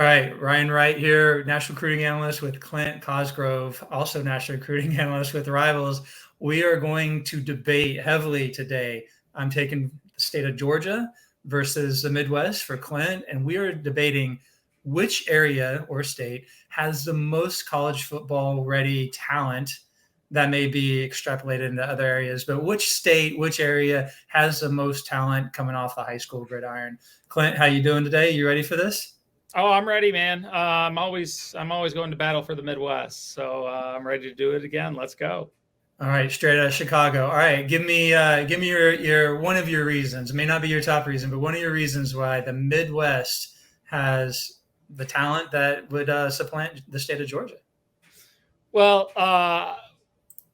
All right, Ryan Wright here, national recruiting analyst with Clint, Cosgrove, also national recruiting analyst with Rivals. We are going to debate heavily today. I'm taking the state of Georgia versus the Midwest for Clint, and we are debating which area or state has the most college football ready talent that may be extrapolated into other areas, but which state, which area has the most talent coming off the high school gridiron. Clint, how you doing today? You ready for this? Oh, I'm ready, man. I'm always going to battle for the Midwest, so I'm ready to do it again. Let's go. All right, straight out of Chicago. All right, give me your one of your reasons. It may not be your top reason, but one of your reasons why the Midwest has the talent that would supplant the state of Georgia. Well,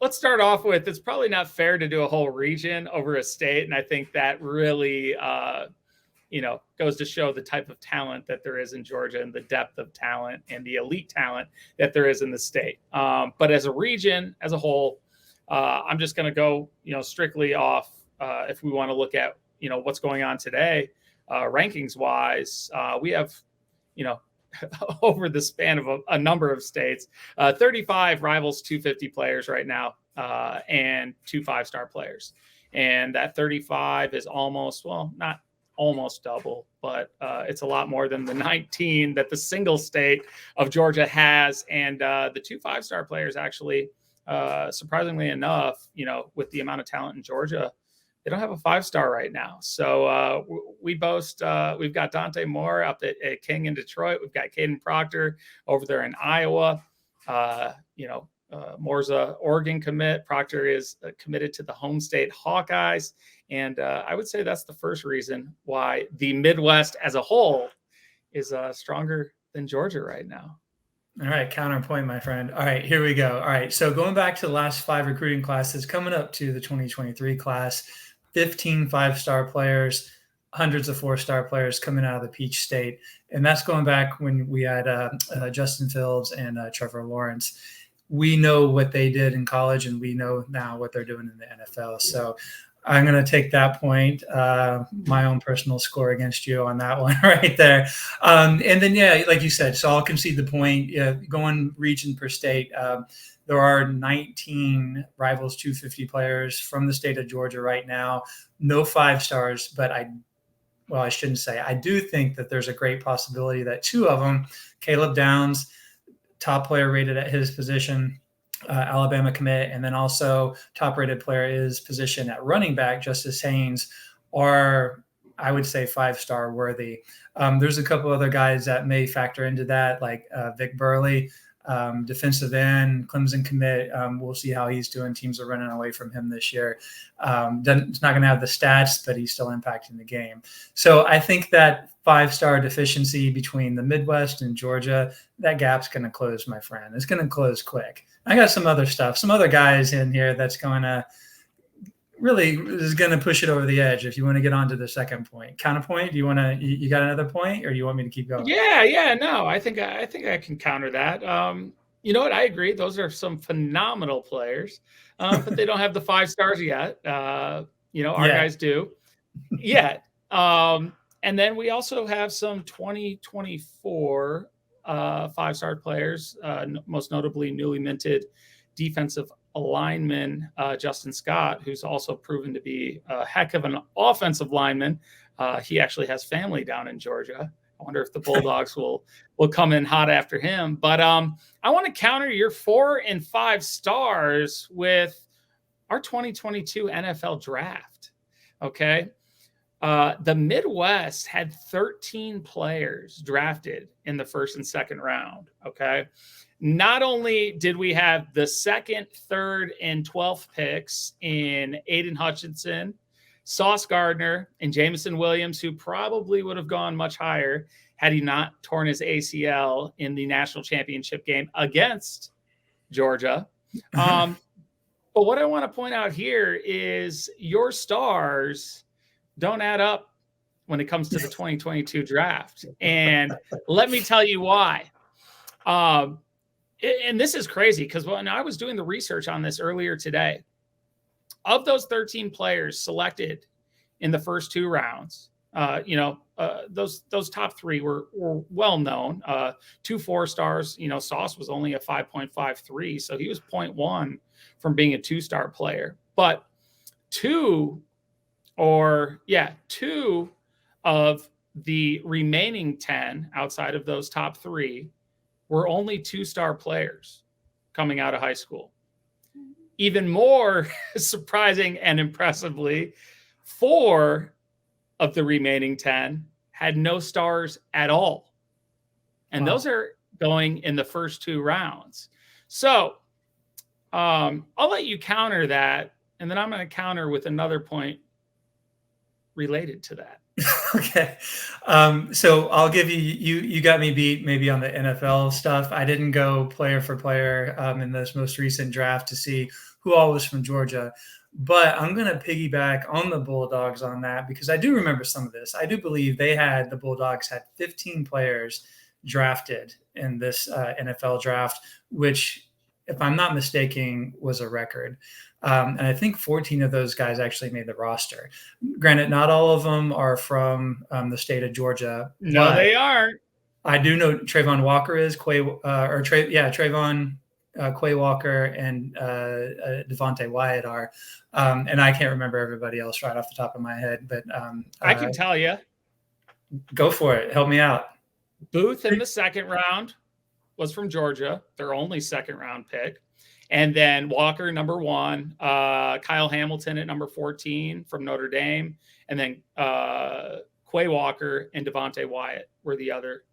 let's start off with it's probably not fair to do a whole region over a state, and I think that really goes to show the type of talent that there is in Georgia and the depth of talent and the elite talent that there is in the state. But as a region, as a whole, I'm just going to go, strictly off if we want to look at, what's going on today, rankings wise. We have, over the span of a number of states, 35 Rivals 250 players right now, and 2 5-star players. And that 35 is not almost double, but it's a lot more than the 19 that the single state of Georgia has. And the 2 5-star players actually, surprisingly enough, with the amount of talent in Georgia, they don't have a 5-star right now. So we boast, we've got Dante Moore up at King in Detroit. We've got Caden Proctor over there in Iowa. Moore's a Oregon commit. Proctor is committed to the home state Hawkeyes. And I would say that's the first reason why the Midwest as a whole is stronger than Georgia right now. All right, counterpoint, my friend. All right, here we go. All right, so going back to the last 5 recruiting classes, coming up to the 2023 class, 15 5-star players, hundreds of 4-star players coming out of the Peach State. And that's going back when we had Justin Fields and Trevor Lawrence. We know what they did in college, and we know now what they're doing in the NFL. So I'm going to take that point, my own personal score against you on that one right there. And then, yeah, like you said, so I'll concede the point. Going region per state, there are 19 Rivals 250 players from the state of Georgia right now. No 5-stars, but I shouldn't say. I do think that there's a great possibility that 2 of them, Caleb Downs, top player rated at his position, Alabama commit, and then also top rated player is position at running back, Justice Haynes, are, I would say, 5-star worthy. There's a couple other guys that may factor into that, like Vic Burley, defensive end, Clemson commit. We'll see how he's doing. Teams are running away from him this year. It's not going to have the stats, but he's still impacting the game. So I think that 5-star deficiency between the Midwest and Georgia, that gap's going to close, my friend. It's going to close quick. I got some other stuff, some other guys in here that's going to really is going to push it over the edge. If you want to get on to the second point, counterpoint, do you want to? You got another point, or do you want me to keep going? Yeah, no, I think I can counter that. You know what? I agree. Those are some phenomenal players, but they don't have the 5 stars yet. Our guys do. Yet. And then we also have some 2024 5-star players, most notably newly minted defensive lineman Justin Scott, who's also proven to be a heck of an offensive lineman. He actually has family down in Georgia. I wonder if the Bulldogs will come in hot after him. But I want to counter your 4 and 5 stars with our 2022 NFL draft. Okay. The Midwest had 13 players drafted in the first and second round. Okay. Not only did we have the 2nd, 3rd, and 12th picks in Aiden Hutchinson, Sauce Gardner, and Jamison Williams, who probably would have gone much higher had he not torn his ACL in the national championship game against Georgia. But what I want to point out here is your stars don't add up when it comes to the 2022 draft. And let me tell you why. And this is crazy because when I was doing the research on this earlier today, of those 13 players selected in the first 2 rounds, those top three were well known. 2 4-stars, Sauce was only a 5.53, so he was 0.1 from being a 2-star player. But two of the remaining 10 outside of those top three were only 2-star players coming out of high school. Even more surprising and impressively, 4 of the remaining 10 had no stars at all. And wow. Those are going in the first 2 rounds. So I'll let you counter that, and then I'm going to counter with another point related to that. Okay. So I'll give you got me beat maybe on the NFL stuff. I didn't go player for player in this most recent draft to see who all was from Georgia, but I'm going to piggyback on the Bulldogs on that because I do remember some of this. I do believe the Bulldogs had 15 players drafted in this NFL draft, which, if I'm not mistaken, was a record. And I think 14 of those guys actually made the roster. Granted, not all of them are from the state of Georgia. No, they aren't. I do know Trayvon Walker is Trayvon Quay Walker and Devontae Wyatt are. And I can't remember everybody else right off the top of my head, but I can tell you. Go for it. Help me out. Booth in the second round was from Georgia, their only second round pick. And then Walker, number 1, Kyle Hamilton at number 14 from Notre Dame. And then Quay Walker and Devontae Wyatt were the other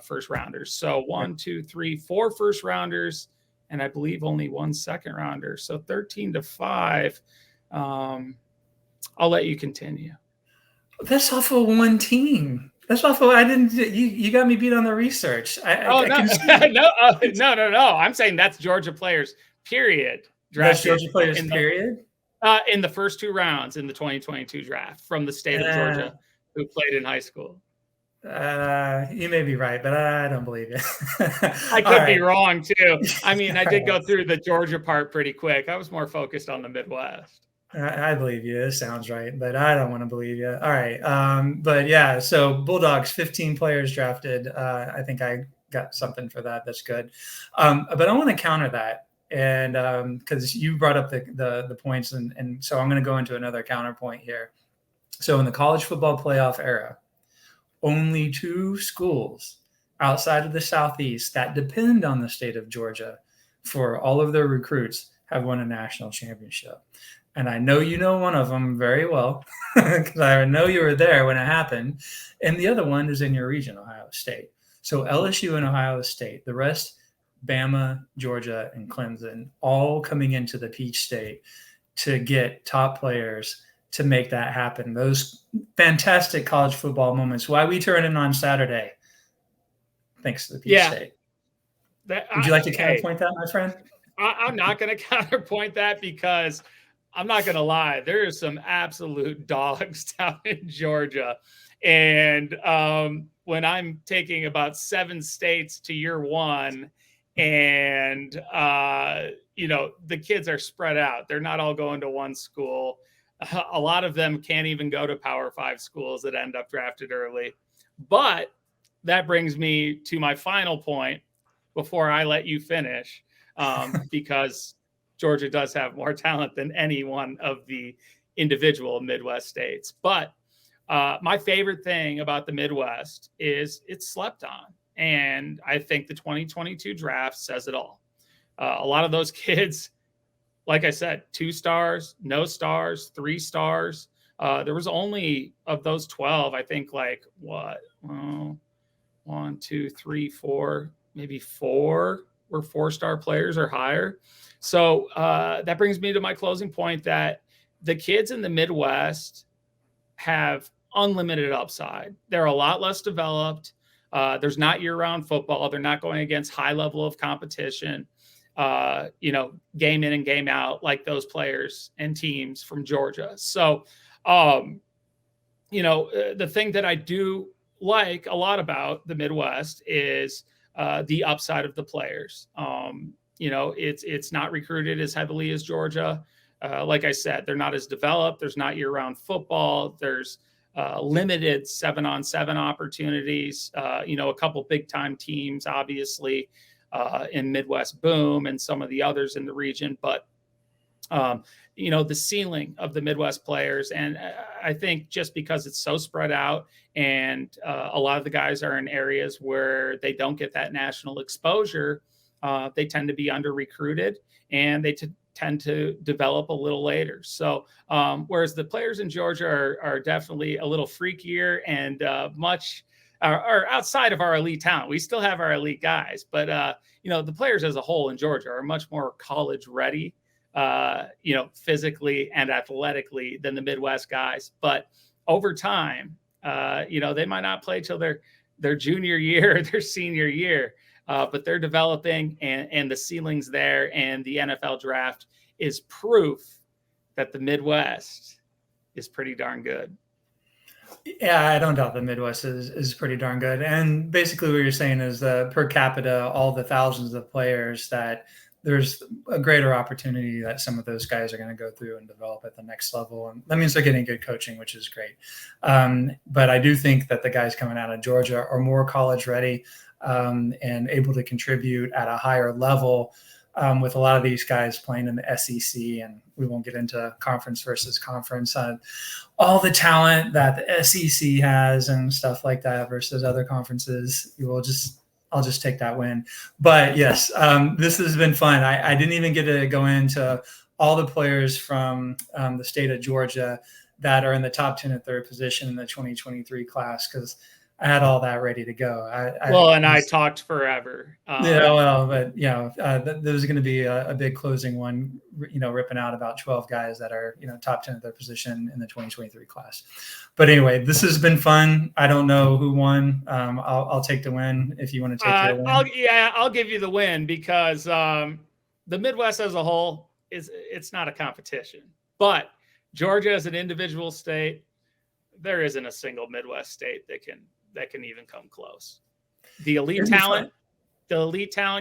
first rounders. So 1, 2, 3, 4 first rounders, and I believe only 1 second rounder. So 13-5. I'll let you continue. That's off of 1 team. That's awful. I didn't. You got me beat on the research. No. I'm saying that's Georgia players. Period. That's Georgia players. Period. In the first 2 rounds in the 2022 draft from the state of Georgia, who played in high school. You may be right, but I don't believe you. I could be wrong too. I mean, I did go through the Georgia part pretty quick. I was more focused on the Midwest. I believe you. It sounds right, but I don't want to believe you. All right. But yeah, so Bulldogs, 15 players drafted. I think I got something for that. That's good. But I want to counter that. And because you brought up the points. And so I'm going to go into another counterpoint here. So in the college football playoff era, only 2 schools outside of the Southeast that depend on the state of Georgia for all of their recruits have won a national championship. And I know you know one of them very well because I know you were there when it happened. And the other one is in your region, Ohio State. So LSU and Ohio State, the rest, Bama, Georgia, and Clemson, all coming into the Peach State to get top players to make that happen. Those fantastic college football moments. Why we turn in on Saturday, thanks to the Peach State. Would you like to counterpoint that, my friend? I'm not going to counterpoint that because – I'm not going to lie. There are some absolute dogs down in Georgia. And when I'm taking about 7 states to year 1 and, the kids are spread out. They're not all going to one school. A lot of them can't even go to Power 5 schools that end up drafted early. But that brings me to my final point before I let you finish, because Georgia does have more talent than any one of the individual Midwest states. But my favorite thing about the Midwest is it's slept on. And I think the 2022 draft says it all. A lot of those kids, like I said, 2 stars, no stars, 3 stars. There was only, of those 12, I think 1, 2, 3, 4, maybe 4 were 4-star players or higher. So that brings me to my closing point that the kids in the Midwest have unlimited upside. They're a lot less developed. There's not year-round football. They're not going against high level of competition, game in and game out like those players and teams from Georgia. So, the thing that I do like a lot about the Midwest is the upside of the players. It's not recruited as heavily as Georgia. Like I said, they're not as developed. There's not year-round football. There's limited 7-on-7 opportunities. A couple big time teams, obviously, in Midwest Boom and some of the others in the region, but the ceiling of the Midwest players. And I think just because it's so spread out and a lot of the guys are in areas where they don't get that national exposure, they tend to be under recruited and they tend to develop a little later. So whereas the players in Georgia are definitely a little freakier and much are outside of our elite talent. We still have our elite guys, but the players as a whole in Georgia are much more college ready, physically and athletically than the Midwest guys. But over time, they might not play till their junior year, their senior year, but they're developing and the ceiling's there. And the NFL draft is proof that the Midwest is pretty darn good. Yeah, I don't doubt the Midwest is pretty darn good. And basically what you're saying is per capita, all the thousands of players, that there's a greater opportunity that some of those guys are going to go through and develop at the next level. And that means they're getting good coaching, which is great. But I do think that the guys coming out of Georgia are more college ready and able to contribute at a higher level, with a lot of these guys playing in the SEC, and we won't get into conference versus conference, all the talent that the SEC has and stuff like that versus other conferences. I'll just take that win. But yes, this has been fun. I didn't even get to go into all the players from the state of Georgia that are in the top 10 and third position in the 2023 class, because I had all that ready to go. I talked forever. But there's going to be a big closing one, ripping out about 12 guys that are, top 10 of their position in the 2023 class. But anyway, this has been fun. I don't know who won. I'll take the win if you want to take the win. I'll give you the win because the Midwest as a whole it's not a competition. But Georgia as an individual state, there isn't a single Midwest state that can even come close. The elite talent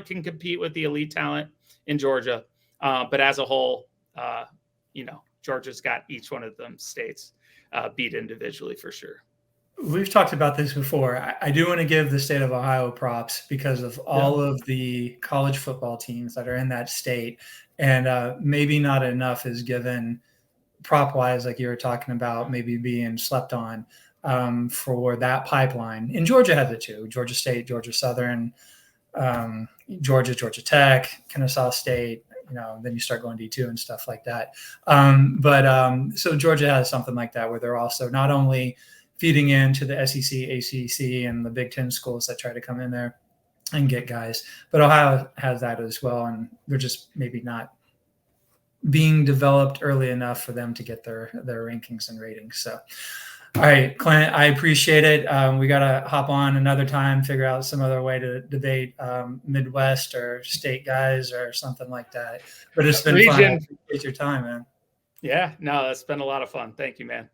can compete with the elite talent in Georgia. But as a whole, Georgia's got each one of them states beat individually for sure. We've talked about this before. I do want to give the state of Ohio props because of all of the college football teams that are in that state. And maybe not enough is given prop wise, like you were talking about, maybe being slept on. For that pipeline. And Georgia has it too. Georgia State, Georgia Southern, Georgia Tech, Kennesaw State, then you start going D2 and stuff like that. So Georgia has something like that where they're also not only feeding into the SEC, ACC, and the Big Ten schools that try to come in there and get guys, but Ohio has that as well. And they're just maybe not being developed early enough for them to get their rankings and ratings. So, all right, Clint, I appreciate it. We got to hop on another time, figure out some other way to debate Midwest or state guys or something like that. But it's been fun. I appreciate your time, man. Yeah, no, it's been a lot of fun. Thank you, man.